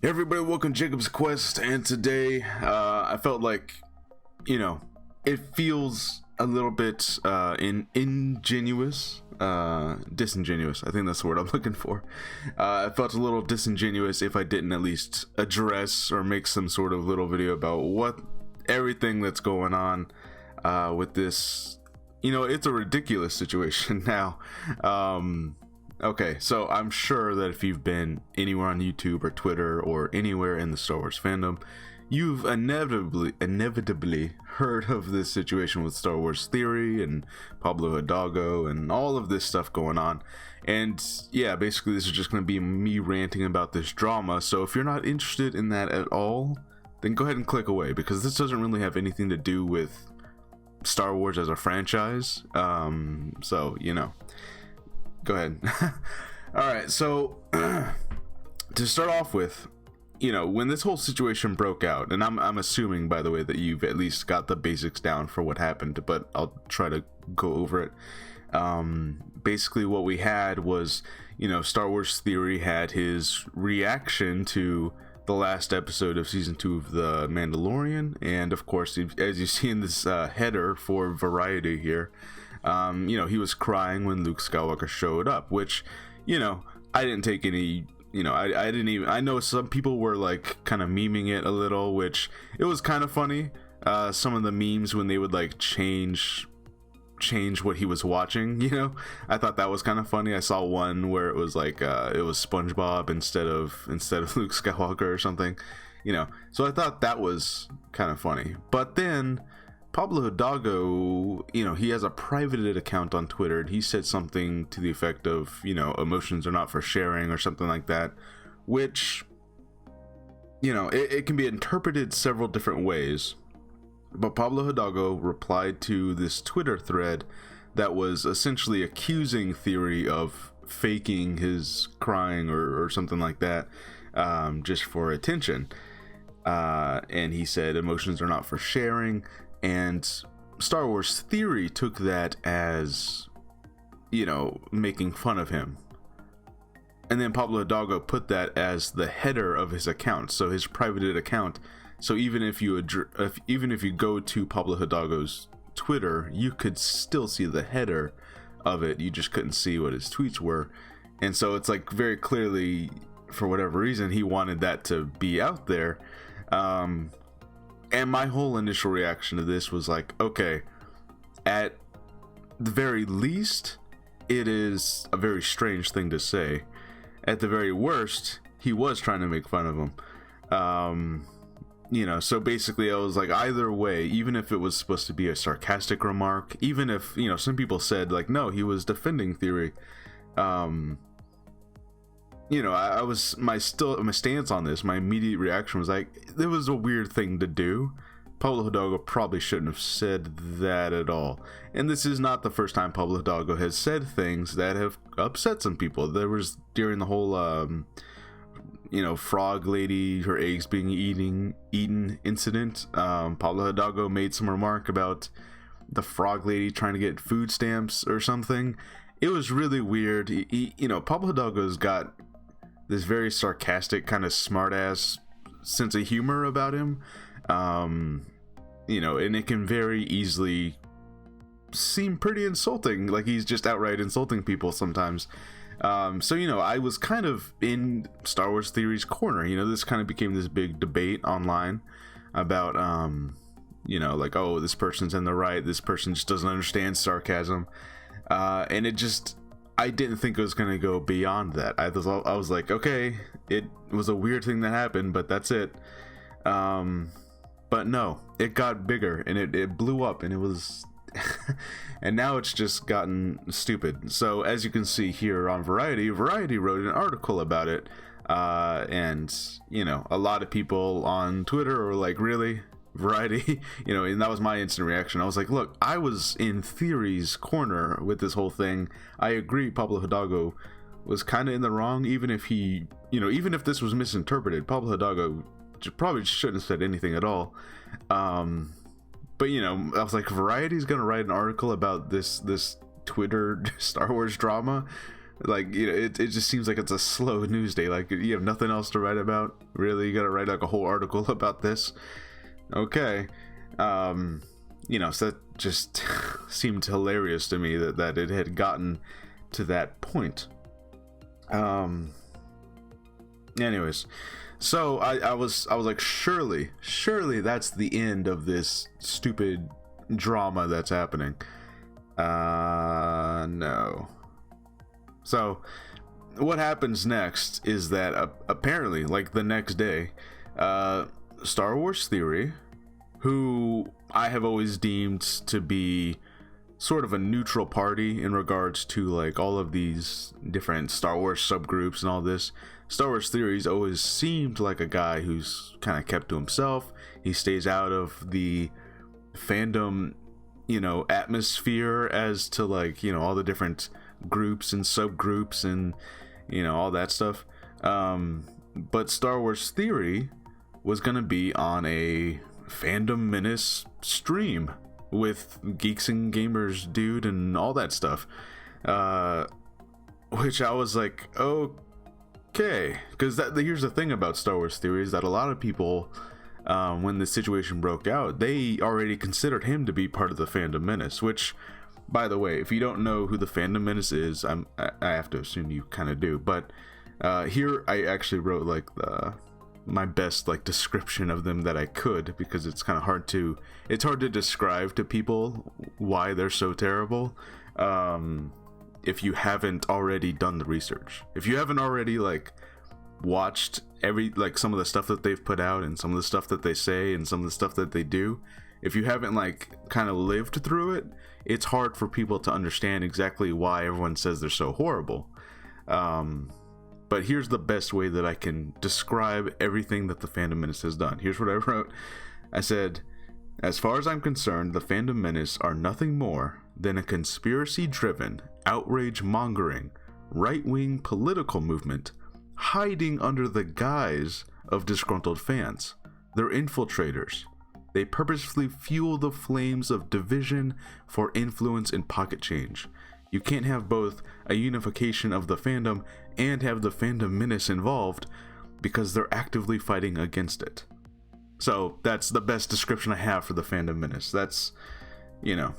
Everybody, welcome to Jacob's Quest, and today I felt like, it feels a little bit disingenuous. I think that's the word I'm looking for. I felt a little disingenuous if I didn't at least address or make some sort of little video about everything that's going on with this. It's a ridiculous situation now. Okay, so I'm sure that if you've been anywhere on YouTube or Twitter or anywhere in the Star Wars fandom, you've inevitably heard of this situation with Star Wars Theory and Pablo Hidalgo and all of this stuff going on. And yeah, basically this is just going to be me ranting about this drama. So if you're not interested in that at all, then go ahead and click away, because this doesn't really have anything to do with Star Wars as a franchise. Go ahead. All right, so to start off with, when this whole situation broke out, and I'm assuming, by the way, that you've at least got the basics down for what happened, but I'll try to go over it. Basically what we had was, Star Wars Theory had his reaction to the last episode of season 2 of The Mandalorian, and of course, as you see in this header for Variety here, he was crying when Luke Skywalker showed up, which, I didn't take any, I know some people were like kind of memeing it a little, which it was kind of funny. Some of the memes when they would like change what he was watching, I thought that was kind of funny. I saw one where it was like, it was SpongeBob instead of Luke Skywalker or something, so I thought that was kind of funny. But then Pablo Hidalgo, he has a privated account on Twitter, and he said something to the effect of, emotions are not for sharing or something like that, which, it can be interpreted several different ways. But Pablo Hidalgo replied to this Twitter thread that was essentially accusing Theory of faking his crying or something like that, just for attention. And he said emotions are not for sharing. And Star Wars Theory took that as, making fun of him. And then Pablo Hidalgo put that as the header of his account, so his privated account. So even if you go to Pablo Hidalgo's Twitter, you could still see the header of it. You just couldn't see what his tweets were. And so it's like very clearly, for whatever reason, he wanted that to be out there. And my whole initial reaction to this was like, okay, at the very least, it is a very strange thing to say. At the very worst, he was trying to make fun of him. So basically I was like, either way, even if it was supposed to be a sarcastic remark, even if, some people said like, no, he was defending Theory. My stance on this, my immediate reaction was like, it was a weird thing to do. Pablo Hidalgo probably shouldn't have said that at all. And this is not the first time Pablo Hidalgo has said things that have upset some people. There was during the whole, frog lady, her eggs being eaten incident. Pablo Hidalgo made some remark about the frog lady trying to get food stamps or something. It was really weird. Pablo Hidalgo's got this very sarcastic, kind of smart-ass sense of humor about him, and it can very easily seem pretty insulting, like he's just outright insulting people sometimes. I was kind of in Star Wars Theory's corner. This kind of became this big debate online about, like, oh, this person's in the right, this person just doesn't understand sarcasm, and I didn't think it was going to go beyond that. I was like, okay, it was a weird thing that happened, but that's it. But no, it got bigger, and it blew up, and it was... and now it's just gotten stupid. So as you can see here on Variety wrote an article about it. And, a lot of people on Twitter were like, really? Variety? And that was my instant reaction. I was like, look, I was in Theory's corner with this whole thing. I agree Pablo Hidalgo was kind of in the wrong, even if even if this was misinterpreted. Pablo Hidalgo probably shouldn't have said anything at all. But I was like, Variety's gonna write an article about this Twitter Star Wars drama. Like, you know, it just seems like it's a slow news day. Like, you have nothing else to write about? Really? You gotta write like a whole article about this? Okay. You know, so that just seemed hilarious to me that it had gotten to that point. Anyways, so I was like, surely that's the end of this stupid drama that's happening. No. So what happens next is that apparently, like the next day, Star Wars Theory, who I have always deemed to be sort of a neutral party in regards to like all of these different Star Wars subgroups and all this. Star Wars Theory's always seemed like a guy who's kind of kept to himself. He stays out of the fandom, you know, atmosphere as to like, you know, all the different groups and subgroups and, you know, all that stuff. But Star Wars Theory was gonna be on a Fandom Menace stream with Geeks and Gamers dude and all that stuff, which I was like, okay, because here's the thing about Star Wars Theory is that a lot of people, when the situation broke out, they already considered him to be part of the Fandom Menace, which, by the way, if you don't know who the Fandom Menace is, I have to assume you kind of do, but here I actually wrote like my best like description of them that I could, because it's kind of hard to describe to people why they're so terrible, if you haven't already done the research. If you haven't already like watched some of the stuff that they've put out and some of the stuff that they say and some of the stuff that they do, if you haven't like kind of lived through it, it's hard for people to understand exactly why everyone says they're so horrible. But here's the best way that I can describe everything that the Fandom Menace has done. Here's what I wrote. I said, as far as I'm concerned, the Fandom Menace are nothing more than a conspiracy-driven, outrage-mongering, right-wing political movement hiding under the guise of disgruntled fans. They're infiltrators. They purposefully fuel the flames of division for influence and pocket change. You can't have both a unification of the fandom and have the Fandom Menace involved, because they're actively fighting against it. So that's the best description I have for the Fandom Menace. That's, you know,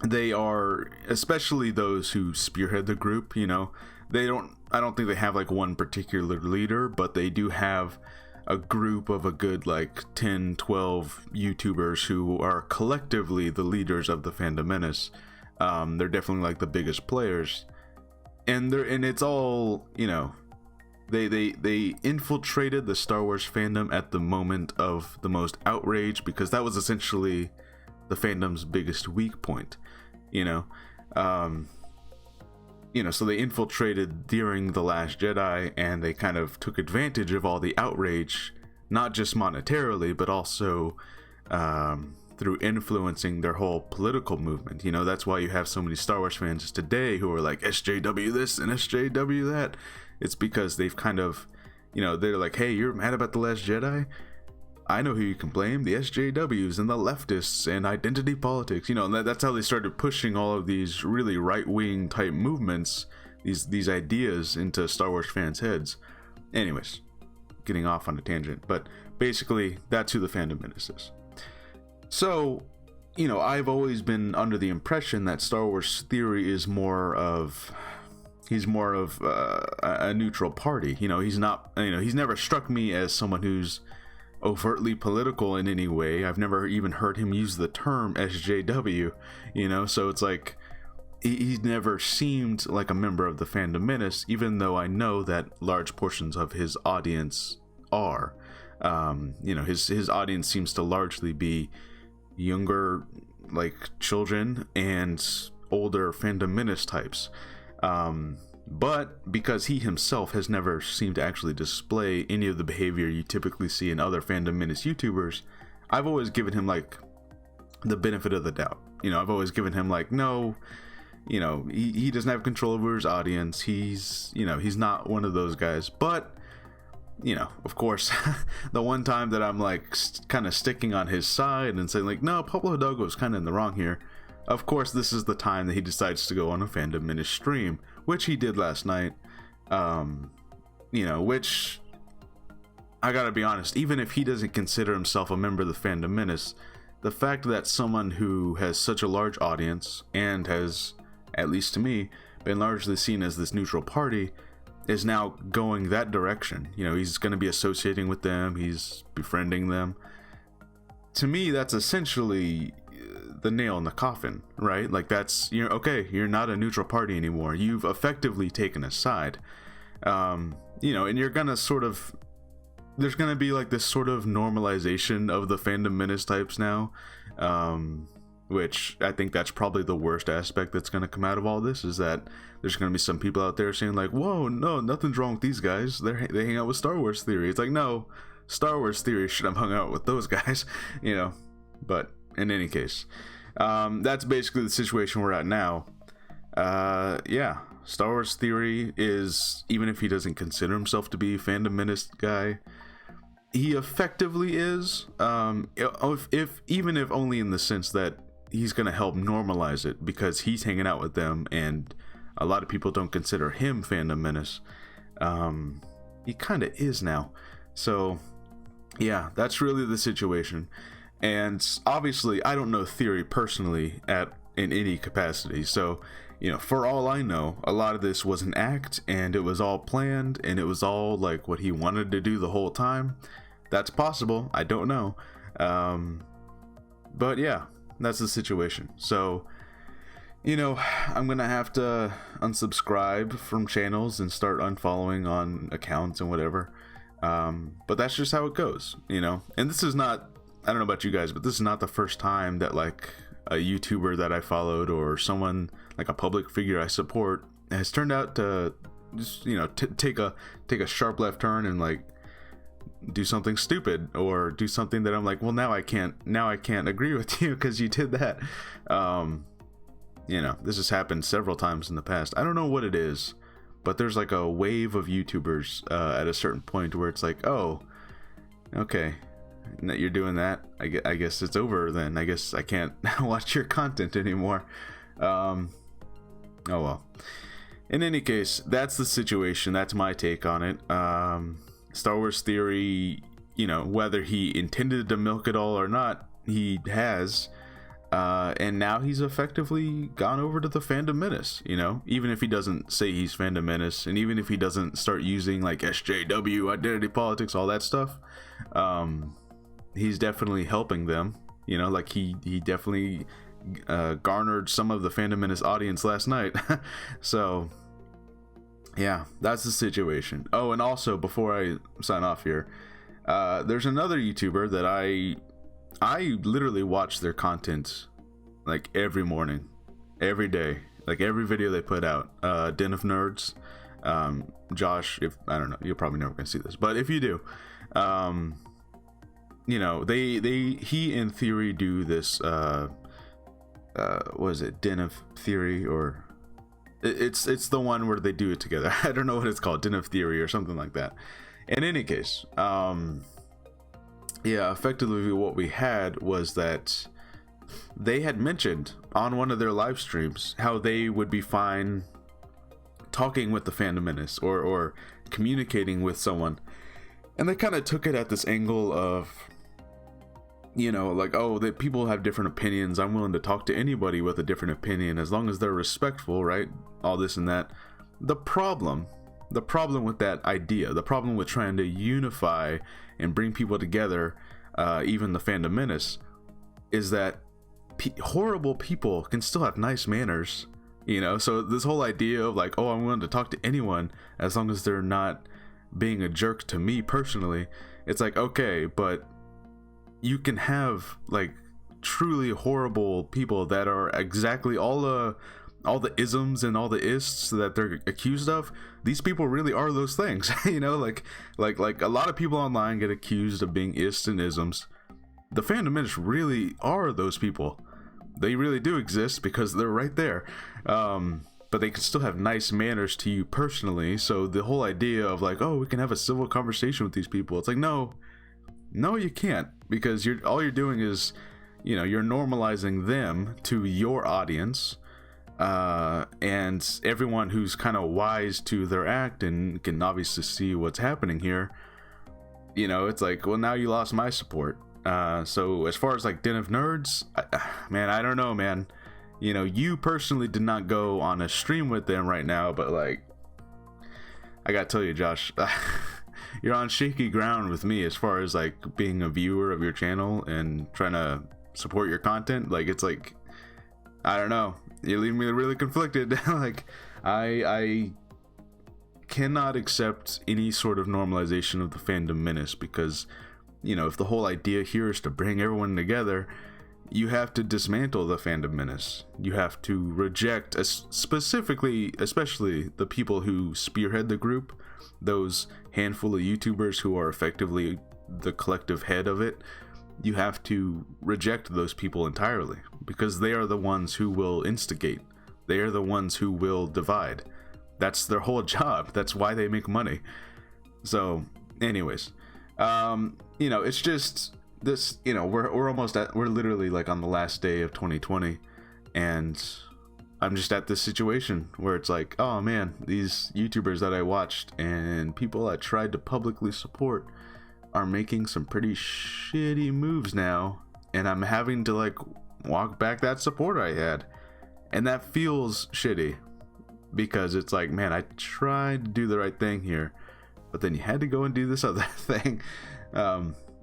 they are, especially those who spearhead the group, you know, I don't think they have like one particular leader, but they do have a group of a good like 10, 12 YouTubers who are collectively the leaders of the Fandom Menace. They're definitely like the biggest players, and it's all, you know, they infiltrated the Star Wars fandom at the moment of the most outrage, because that was essentially the fandom's biggest weak point, you know. So they infiltrated during The Last Jedi, and they kind of took advantage of all the outrage, not just monetarily, but also through influencing their whole political movement. You know, that's why you have so many Star Wars fans today who are like SJW this and SJW that. It's because they've kind of, you know, they're like, hey, you're mad about The Last Jedi? I know who you can blame, the SJWs and the leftists and identity politics. You know, and that's how they started pushing all of these really right-wing type movements, these ideas into Star Wars fans' heads. Anyways, getting off on a tangent, but basically that's who the Fandom Menace is. So, you know, I've always been under the impression that Star Wars Theory is more of a neutral party. You know, he's not, you know, he's never struck me as someone who's overtly political in any way. I've never even heard him use the term SJW, you know, so it's like he's never seemed like a member of the Fandom Menace, even though I know that large portions of his audience are. You know, his audience seems to largely be younger, like children, and older Fandom Menace types. But because he himself has never seemed to actually display any of the behavior you typically see in other Fandom Menace YouTubers, I've always given him like the benefit of the doubt. You know, I've always given him like, no, you know, he doesn't have control over his audience. He's, you know, he's not one of those guys. But, you know, of course, the one time that I'm like kind of sticking on his side and saying like, no, Pablo Hidalgo is kind of in the wrong here, of course, this is the time that he decides to go on a Fandom Menace stream, which he did last night. Which, I gotta be honest, even if he doesn't consider himself a member of the Fandom Menace, the fact that someone who has such a large audience and has, at least to me, been largely seen as this neutral party is now going that direction. He's going to be associating with them, he's befriending them. To me, that's essentially the nail in the coffin, right? Like, that's, you're not a neutral party anymore. You've effectively taken a side. And you're gonna there's gonna be like this sort of normalization of the Fandom Menace types now, which I think that's probably the worst aspect that's gonna come out of all this, is that there's gonna be some people out there saying like, whoa, no, nothing's wrong with these guys, they hang out with Star Wars Theory. It's like, no, Star Wars Theory should have hung out with those guys. But in any case, that's basically the situation we're at now. Star Wars Theory is, even if he doesn't consider himself to be a Fandom Menace guy, he effectively is, even if only in the sense that he's going to help normalize it because he's hanging out with them and a lot of people don't consider him Fandom Menace. He kind of is now. So yeah, that's really the situation. And obviously I don't know Theory personally in any capacity, so for all I know, a lot of this was an act and it was all planned and it was all like what he wanted to do the whole time. That's possible, I don't know. But yeah, that's the situation. So I'm gonna have to unsubscribe from channels and start unfollowing on accounts and whatever. But that's just how it goes, and this is not, I don't know about you guys, but this is not the first time that like a YouTuber that I followed or someone like a public figure I support has turned out to just take a sharp left turn and like do something stupid or do something that I'm like, well, now I can't agree with you because you did that. This has happened several times in the past. I don't know what it is, but there's like a wave of YouTubers at a certain point where it's like, oh, okay, that you're doing that, I guess it's over then. I guess I can't watch your content anymore. Oh well. In any case, that's the situation. That's my take on it. Star Wars Theory, whether he intended to milk it all or not, he has. And now he's effectively gone over to the Fandom Menace, even if he doesn't say he's Fandom Menace, and even if he doesn't start using like SJW, identity politics, all that stuff, he's definitely helping them, like he definitely garnered some of the Fandom Menace audience last night. So yeah, that's the situation. Oh, and also before I sign off here, there's another YouTuber that I literally watch their content like every morning, every day, like every video they put out. Den of Nerds. Josh, if I don't know, you're probably never gonna see this, but if you do, he in Theory do this what is it, Den of Theory, or it's the one where they do it together. I don't know what it's called, Den of Theory or something like that. In any case, effectively what we had was that they had mentioned on one of their live streams how they would be fine talking with the Fandom Menace or communicating with someone, and they kind of took it at this angle of, like, oh, that people have different opinions, I'm willing to talk to anybody with a different opinion as long as they're respectful, right? All this and that. The problem with that idea, the problem with trying to unify and bring people together, even the Fandom Menace, is that horrible people can still have nice manners, so this whole idea of like, oh, I'm willing to talk to anyone as long as they're not being a jerk to me personally, it's like, okay, but you can have like truly horrible people that are exactly all the isms and all the ists that they're accused of. These people really are those things. Like a lot of people online get accused of being ists and isms. The Fandom Menace really are those people. They really do exist because they're right there. But they can still have nice manners to you personally. So the whole idea of like, oh, we can have a civil conversation with these people, it's like, no, you can't, because all you're doing is you know, you're normalizing them to your audience, and everyone who's kind of wise to their act and can obviously see what's happening here. You know, it's like, well, now you lost my support. So as far as like Den of Nerds, man, I don't know, man. You know, you personally did not go on a stream with them right now, but like, I gotta tell you, Josh, you're on shaky ground with me as far as like being a viewer of your channel and trying to support your content. Like, it's like, I don't know, you're leaving me really conflicted. Like, I cannot accept any sort of normalization of the fandom menace, because, you know, if the whole idea here is to bring everyone together, you have to dismantle the fandom menace. You have to reject, specifically, especially the people who spearhead the group, those handful of YouTubers who are effectively the collective head of it. You have to reject those people entirely, because they are the ones who will instigate. They are the ones who will divide. That's their whole job. That's why they make money. So, anyways, you know, it's just this, you know, we're literally like on the last day of 2020, and I'm just at this situation where it's like, oh man, these YouTubers that I watched and people I tried to publicly support are making some pretty shitty moves now, and I'm having to like walk back that support I had, and that feels shitty, because it's like, man, I tried to do the right thing here, but then you had to go and do this other thing.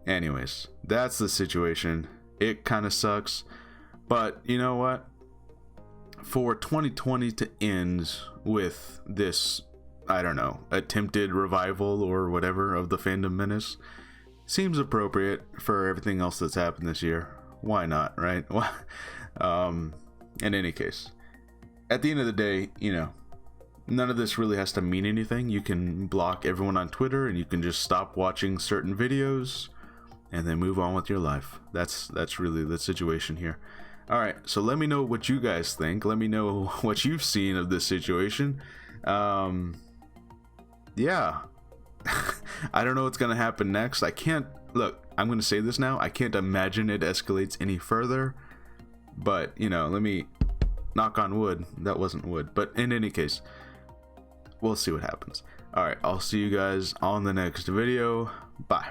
Anyways, that's the situation. It kind of sucks, but you know what? For 2020 to end with this, I don't know, attempted revival or whatever of the fandom menace seems appropriate for everything else that's happened this year. Why not, right? In any case, at the end of the day, you know, none of this really has to mean anything. You can block everyone on Twitter, and you can just stop watching certain videos and then move on with your life. That's really the situation here. All right, so let me know what you guys think. Let me know what you've seen of this situation. Yeah. I don't know what's gonna happen next. I can't, look, I'm gonna say this now, I can't imagine it escalates any further, but you know, let me knock on wood. That wasn't wood, but in any case, we'll see what happens. All right, I'll see you guys on the next video. Bye.